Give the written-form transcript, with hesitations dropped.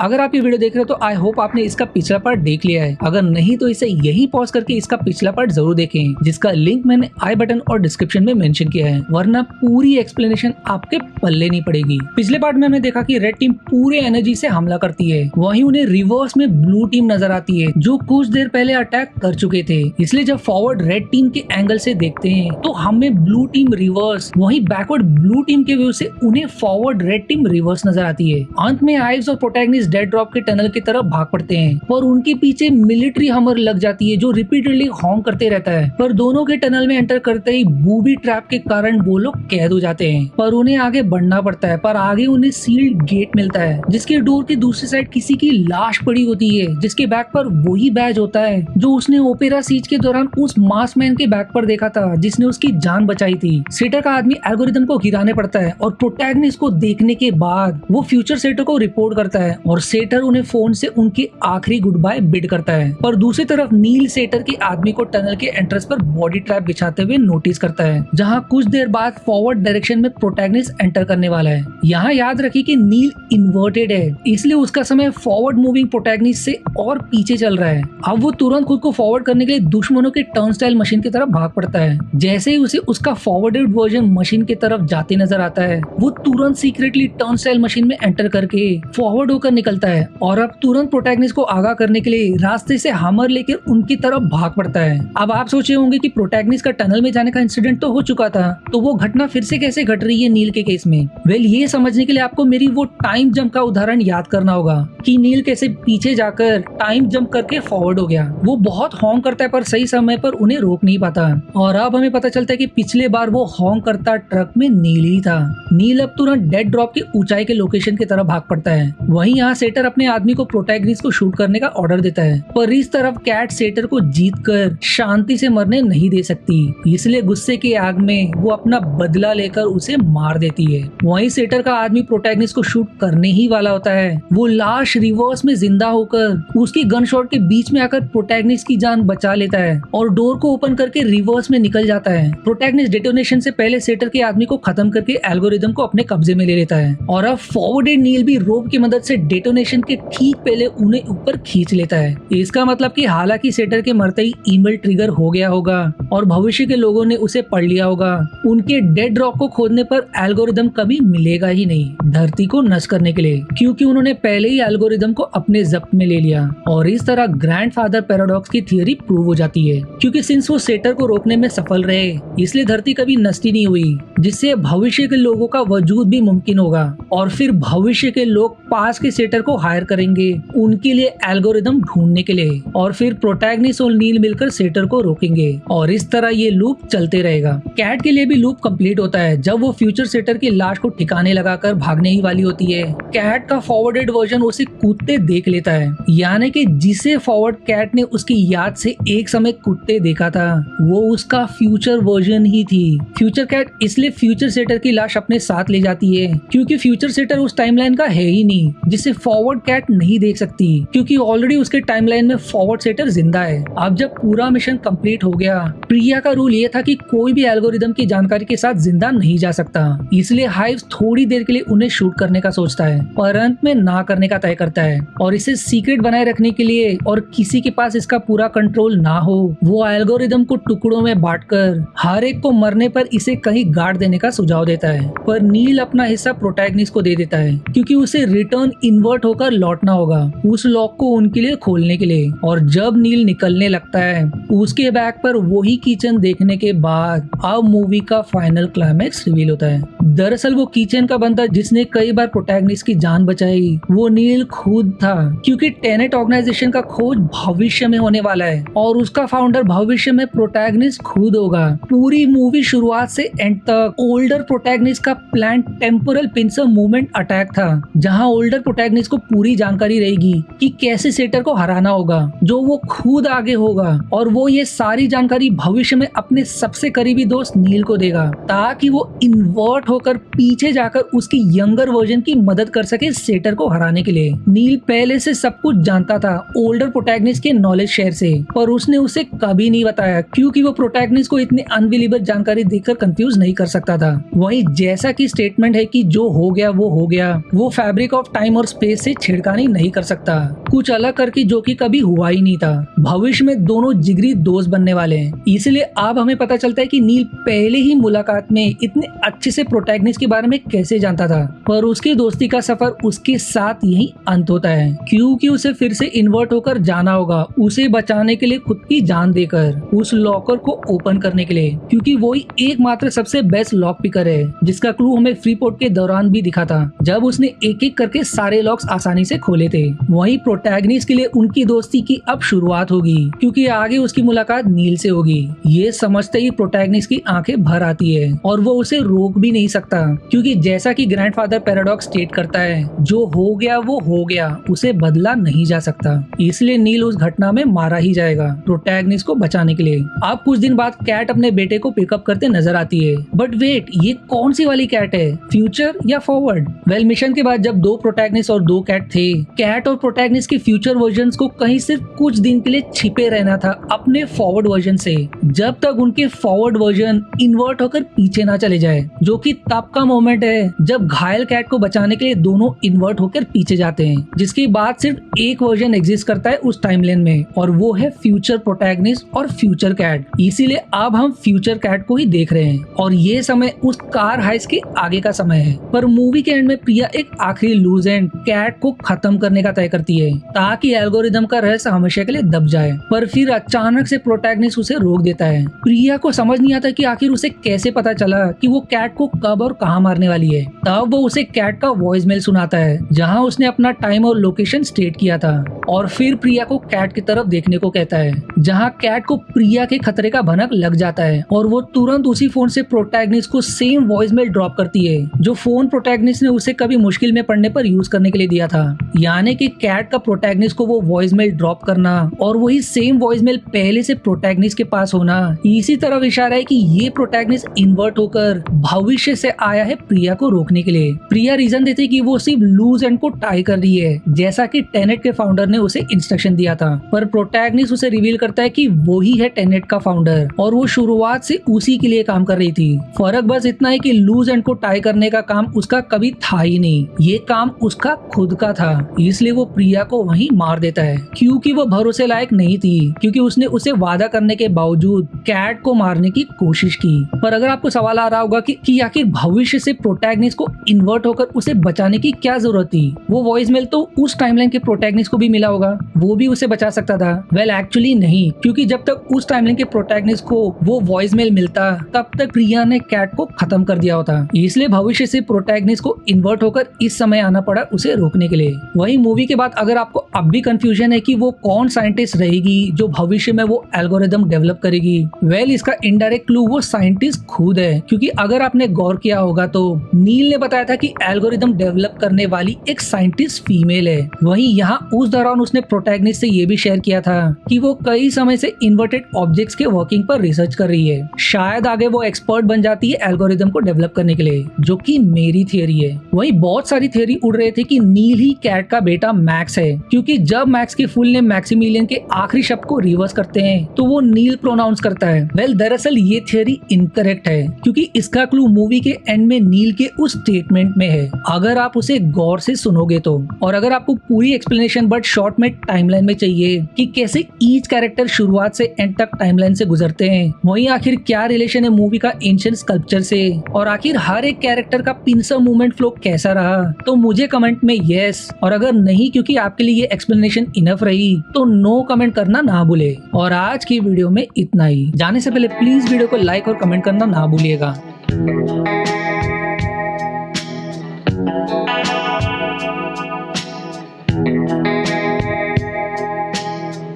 अगर आप ये वीडियो देख रहे हो तो आई होप आपने इसका पिछला पार्ट देख लिया है। अगर नहीं तो इसे यही पॉज करके इसका पिछला पार्ट जरूर देखें, जिसका लिंक मैंने आई बटन और डिस्क्रिप्शन में मेंशन किया है, वरना पूरी एक्सप्लेनेशन आपके पल्ले नहीं पड़ेगी। पिछले पार्ट में हमने देखा कि रेड टीम पूरे एनर्जी से हमला करती है, वहीं उन्हें रिवर्स में ब्लू टीम नजर आती है जो कुछ देर पहले अटैक कर चुके थे। इसलिए जब फॉरवर्ड रेड टीम के एंगल से देखते हैं तो हमें ब्लू टीम रिवर्स, वहीं बैकवर्ड ब्लू टीम के व्यू से उन्हें फॉरवर्ड रेड टीम रिवर्स नजर आती है। अंत में आइव्स और प्रोटैगनिस्ट डेड ड्रॉप के टनल की तरफ भाग पड़ते हैं और उनके पीछे मिलिट्री हमर लग जाती है जो रिपीटेडली हॉर्न करते रहता है। पर दोनों के टनल में एंटर करते ही बूबी ट्रैप के कारण वो लोग कैद हो जाते हैं, पर उन्हें आगे बढ़ना पड़ता है। पर आगे उन्हें सील्ड गेट मिलता है जिसके डोर की दूसरी साइड किसी की लाश पड़ी होती है, जिसके बैक पर वही बैज होता है जो उसने ओपेरा सीज के दौरान उस मास्कमैन के बैक पर देखा था जिसने उसकी जान बचाई थी। सेटर का आदमी एल्गोरिथम को गिराने पड़ता है और प्रोटैगनिस्ट को देखने के बाद वो फ्यूचर सेटर को रिपोर्ट करता है और सेटर उन्हें फोन से उनकी आखिरी गुड बाय बिड करता है। पर दूसरी तरफ नील सेटर के आदमी को टनल के एंट्रेंस पर बॉडी ट्रैप बिछाते हुए नोटिस करता है, जहां कुछ देर बाद फॉरवर्ड डायरेक्शन में प्रोटैगनिस्ट एंटर करने वाला है। यहाँ याद रखिए कि नील इन्वर्टेड है, इसलिए उसका समय फॉरवर्ड मूविंग प्रोटैगनिस्ट से और पीछे चल रहा है। अब वो तुरंत खुद को फॉरवर्ड करने के लिए दुश्मनों के टर्न स्टाइल मशीन की तरफ भाग पड़ता है। जैसे ही उसे उसका फॉरवर्डेड वर्जन मशीन की तरफ जाते नजर आता है, वो तुरंत सीक्रेटली टर्न स्टाइल मशीन में एंटर करके फॉरवर्ड होकर निकलता है और अब तुरंत प्रोटैगनिस्ट को आगाह करने के लिए रास्ते से हमर लेकर उनकी तरफ भाग पड़ता है। अब आप सोचे होंगे कि प्रोटैगनिस्ट का टनल में जाने का इंसिडेंट तो हो चुका था, तो वो घटना फिर से कैसे घट रही है नील के केस में। वेल, ये समझने के लिए आपको मेरी वो टाइम जंप का उदाहरण याद करना होगा कि नील कैसे पीछे जाकर टाइम जंप करके फॉरवर्ड हो गया। वो बहुत हॉर्न करता है पर सही समय पर उन्हें रोक नहीं पाता और अब हमें पता चलता है कि पिछले बार वो हॉर्न करता ट्रक में नील ही था। नील अब तुरंत डेड ड्रॉप की ऊंचाई के लोकेशन की तरफ भाग पड़ता है। वहीं यहाँ सेटर अपने आदमी को प्रोटैगनिस्ट को शूट करने का ऑर्डर देता है, पर इस तरफ कैट सेटर को जीतकर शांति से मरने नहीं दे सकती, इसलिए गुस्से की आग में वो अपना बदला लेकर उसे मार देती है। वहीं सेटर का आदमी प्रोटैगनिस्ट को शूट करने ही वाला होता है, वो लाश रिवर्स में जिंदा होकर उसकी गन शॉट के बीच में आकर प्रोटैगनिस्ट की जान बचा लेता है और डोर को ओपन करके रिवर्स में निकल जाता है। प्रोटैगनिस्ट डेटोनेशन से पहले सेटर के आदमी को खत्म करके एल्गोरिथम को अपने कब्जे में ले लेता है और अब फॉरवर्डेड नील भी रोप की मदद से डेटोनेशन के ठीक पहले उन्हें ऊपर खींच लेता है। इसका मतलब कि हालांकि सेटर के मरते ही ईमेल ट्रिगर हो गया होगा और भविष्य के लोगों ने उसे पढ़ लिया होगा, उनके डेड ड्रॉप को खोदने पर एल्गोरिथम कभी मिलेगा ही नहीं धरती को नष्ट करने के लिए, क्योंकि उन्होंने पहले ही एल्गोरिथम को अपने जब्त में ले लिया। और इस तरह ग्रैंडफादर पैराडॉक्स की थियरी प्रूव हो जाती है, क्योंकि सिंस वो सेटर को रोकने में सफल रहे इसलिए धरती कभी नष्ट ही नहीं हुई, जिससे भविष्य के लोगों का वजूद भी मुमकिन होगा और फिर भविष्य के लोग पास के सेटर को हायर करेंगे उनके लिए एल्गोरिथम ढूंढने के लिए, और फिर प्रोटैगनिस्ट और नील मिलकर सेटर को रोकेंगे और इस तरह ये लूप चलते रहेगा। कैट के लिए भी लूप कंप्लीट होता है जब वो फ्यूचर सेटर की लाश को ठिकाने लगाकर भागने ही वाली होती है। कैट का फॉरवर्डेड वर्जन उसे कूदते देख लेता है, यानी कि जिसे फॉरवर्ड कैट ने उसकी याद से एक समय कूदते देखा था वो उसका फ्यूचर वर्जन ही थी। फ्यूचर कैट इसलिए फ्यूचर सेटर की लाश अपने साथ ले जाती है क्योंकि फ्यूचर सेटर उस टाइमलाइन का है ही नहीं जिसे फॉरवर्ड कैट नहीं देख सकती, क्योंकि ऑलरेडी उसके टाइमलाइन में फॉरवर्ड सेटर जिंदा है। अब जब पूरा मिशन कंप्लीट हो गया, प्रिया का रूल ये था कि कोई भी एल्गोरिथम की जानकारी के साथ जिंदा नहीं जा सकता, इसलिए हाइव थोड़ी देर के लिए उन्हें शूट करने का सोचता है पर अंत में ना करने का तय करता है और इसे सीक्रेट बनाए रखने के लिए और किसी के पास इसका पूरा कंट्रोल ना हो, वो एल्गोरिथम को टुकड़ों में बांटकर हर एक को मरने पर इसे कहीं गाड़ देने का सुझाव देता है। पर नील अपना हिस्सा प्रोटैगनिस्ट को दे देता है क्योंकि उसे रिटर्न इन्वर्ट होकर लौटना होगा उस लॉक को उनके लिए खोलने के लिए। और जब नील निकलने लगता है उसके बैक पर वही किचन देखने के बाद अब मूवी का फाइनल क्लाइमेक्स रिवील होता है। दरअसल वो किचन का बंदा जिसने कई बार प्रोटैगनिस्ट की जान बचाई वो नील खुद था, क्योंकि टेनेट ऑर्गेनाइजेशन का खोज भविष्य में होने वाला है और उसका फाउंडर भविष्य में प्रोटैगनिस्ट खुद होगा। पूरी मूवी शुरुआत से एंड तक ओल्डर प्रोटैगनिस्ट का plan temporal pincer movement attack था, जहां ओल्डर प्रोटैगनिस्ट को पूरी जानकारी रहेगी कि कैसे सेटर को हराना होगा, जो वो खुद आगे होगा और वो ये सारी जानकारी भविष्य में अपने सबसे करीबी दोस्त नील को देगा ताकि वो इन्वर्ट होकर पीछे जाकर उसकी यंगर वर्जन की मदद कर सके सेटर को हराने के लिए। नील पहले से सब कुछ जानता था ओल्डर प्रोटैगनिस्ट के नॉलेज शेयर से, पर उसने उसे कभी नहीं बताया क्योंकि वो प्रोटैगनिस्ट को इतनी अनबिलीवेबल जानकारी देकर कंफ्यूज नहीं कर सकता था। वहीं जैसा कि स्टेटमेंट है कि जो हो गया वो हो गया, वो फैब्रिक ऑफ टाइम और स्पेस फेस से छेड़खानी नहीं कर सकता, कुछ अलग करके जो कि कभी हुआ ही नहीं था। भविष्य में दोनों जिगरी दोस्त बनने वाले हैं। इसलिए अब हमें पता चलता है कि नील पहले ही मुलाकात में इतने अच्छे से प्रोटैगनिस्ट के बारे में कैसे जानता था, पर उसकी दोस्ती का सफर उसके साथ यही अंत होता है, क्योंकि उसे फिर से इन्वर्ट होकर जाना होगा, उसे बचाने के लिए खुद की जान देकर, उस लॉकर को ओपन करने के लिए, क्योंकि वही एकमात्र सबसे बेस्ट लॉक पिकर है, जिसका क्लू हमें फ्रीपोर्ट के दौरान भी दिखा था, जब उसने एक एक करके सारे लॉक्स आसानी से खोले थे। वहीं प्रोटैगनिस्ट के लिए उनकी दोस्ती की अब शुरुआत होगी, क्योंकि आगे उसकी मुलाकात नील से होगी। ये समझते ही प्रोटैगनिस्ट की आंखें भर आती है और वो उसे रोक भी नहीं सकता, क्योंकि जैसा कि ग्रैंडफादर पैराडॉक्स स्टेट करता है, जो हो गया वो हो गया, उसे बदला नहीं जा सकता। इसलिए नील उस घटना में मारा ही जाएगा प्रोटैगनिस्ट को बचाने के लिए। अब कुछ दिन बाद कैट अपने बेटे को पिकअप करते नजर आती है, बट वेट, ये कौन सी वाली कैट है, फ्यूचर या फॉरवर्ड? वेल, मिशन के बाद जब 2 प्रोटैगनिस्ट और 2 कैट थे, कैट और प्रोटैगनिस्ट के फ्यूचर वर्जन्स को कहीं सिर्फ कुछ दिन के लिए छिपे रहना था अपने फॉरवर्ड वर्जन से, जब तक उनके फॉरवर्ड वर्जन इन्वर्ट होकर पीछे ना चले जाए, जो कि तब का मोमेंट है जब घायल कैट को बचाने के लिए दोनों इन्वर्ट होकर पीछे जाते हैं, जिसके बाद सिर्फ एक वर्जन एग्जिस्ट करता है उस टाइमलाइन में, और वो है फ्यूचर प्रोटैगनिस्ट और फ्यूचर कैट। इसीलिए अब हम फ्यूचर कैट को ही देख रहे हैं, और ये समय उस कार हाइस के आगे का समय है। पर मूवी के एंड में प्रिया एक आखिरी लूज एंड कैट को खत्म करने का तय करती है, ताकि एल्गोरिदम का रहस्य हमेशा के लिए दब जाए। पर फिर अचानक से प्रोटैगनिस्ट उसे रोक देता है। प्रिया को समझ नहीं आता कि आखिर उसे कैसे पता चला कि वो कैट को कब और कहां मारने वाली है। तब वो उसे कैट का वॉइस मेल सुनाता है, जहां उसने अपना टाइम और लोकेशन स्टेट किया था, और फिर प्रिया को कैट की तरफ देखने को कहता है, जहां कैट को प्रिया के खतरे का भनक लग जाता है, और वो तुरंत उसी फोन से प्रोटैगनिस्ट को सेम वॉइस मेल ड्रॉप करती है, जो फोन प्रोटैगनिस्ट ने उसे कभी मुश्किल में पड़ने पर यूज करने के लिए दिया था। यानी कि कैट का प्रोटैगनिस्ट को वो वॉइस मेल ड्रॉप करना और वही सेम वॉइस मेल पहले से प्रोटैगनिस्ट के पास होना, इसी तरफ इशारा है कि ये प्रोटैगनिस्ट इन्वर्ट होकर भविष्य से आया है प्रिया को रोकने के लिए। प्रिया रीजन देती है कि वो सिर्फ लूज एंड को टाई कर रही है, जैसा कि टेनेट के फाउंडर ने उसे इंस्ट्रक्शन दिया था, पर प्रोटैगनिस्ट उसे रिवील करता है कि वो ही है टेनेट का फाउंडर, और वो शुरुआत से उसी के लिए काम कर रही थी। फर्क बस इतना है कि लूज एंड को टाई करने का काम उसका कभी था ही नहीं, ये काम उसका खुद का था। इसलिए वो प्रिया को वहीं मार देता है, क्योंकि वो भरोसे लायक नहीं थी, क्योंकि उसने उसे वादा करने के बावजूद कैट को मारने की कोशिश की। पर अगर आपको सवाल आ रहा होगा कि आखिर भविष्य से प्रोटैगनिस्ट को इन्वर्ट होकर उसे बचाने की क्या जरूरत थी, वो वॉइस मेल तो उस टाइमलाइन के प्रोटैगनिस्ट को भी मिला होगा, वो भी उसे बचा सकता था। वेल, एक्चुअली नहीं, क्योंकि जब तक उस टाइमलाइन के प्रोटैगनिस्ट को वो वॉइस मेल मिलता, तब तक प्रिया ने कैट को खत्म कर दिया होता। इसलिए भविष्य से प्रोटैगनिस्ट को इन्वर्ट होकर इस समय आना पड़ा उसे रोकने के लिए। वही मूवी के बाद अगर आपको अब भी कंफ्यूजन है कि वो कौन साइंटिस्ट रहेगी जो भविष्य में वो एल्गोरिदम डेवलप करेगी, वेल, इसका इनडायरेक्ट क्लू वो साइंटिस्ट खुद है, क्योंकि अगर आपने गौर किया होगा तो नील ने बताया था कि एल्गोरिदम डेवलप करने वाली एक साइंटिस्ट फीमेल है। वहीं यहाँ उस दौरान उसने प्रोटैगनिस्ट से ये भी शेयर किया था कि वो कई समय से इन्वर्टेड ऑब्जेक्ट्स के वर्किंग पर रिसर्च कर रही है। शायद आगे वो एक्सपर्ट बन जाती है एल्गोरिदम को डेवलप करने के लिए, जो कि मेरी थियरी है। वही बहुत सारी थियरी उड़ रहे थे कि नील ही कैट का बेटा मैक्स है, क्योंकि जब मैक्स के फुल नेम मैक्सिमिलियन के आखिरी शब्द को रिवर्स करते हैं तो वो नील प्रोनाउंस करता है। वेल, दरअसल ये थियरी इनकरेक्ट है, क्योंकि इसका क्लू मूवी के एंड में नील के उस स्टेटमेंट में है, अगर आप उसे गौर से सुनोगे तो। और अगर आपको पूरी एक्सप्लेनेशन बट शॉर्ट में टाइमलाइन में चाहिए कि कैसे ईच कैरेक्टर शुरुआत से एंड तक टाइमलाइन से गुजरते हैं, वहीं आखिर क्या रिलेशन है मूवी का एंशिएंट स्कल्पचर से, और आखिर हर एक कैरेक्टर का पिंसर मूवमेंट फ्लो कैसा रहा, तो मुझे कमेंट में यस, और अगर नहीं क्योंकि आपके लिए ये एक्सप्लेनेशन इनफ रही तो नो कमेंट करना ना भूले। और आज की वीडियो में इतना ही। जाने से पहले प्लीज वीडियो को लाइक और कमेंट करना ना भूलिएगा।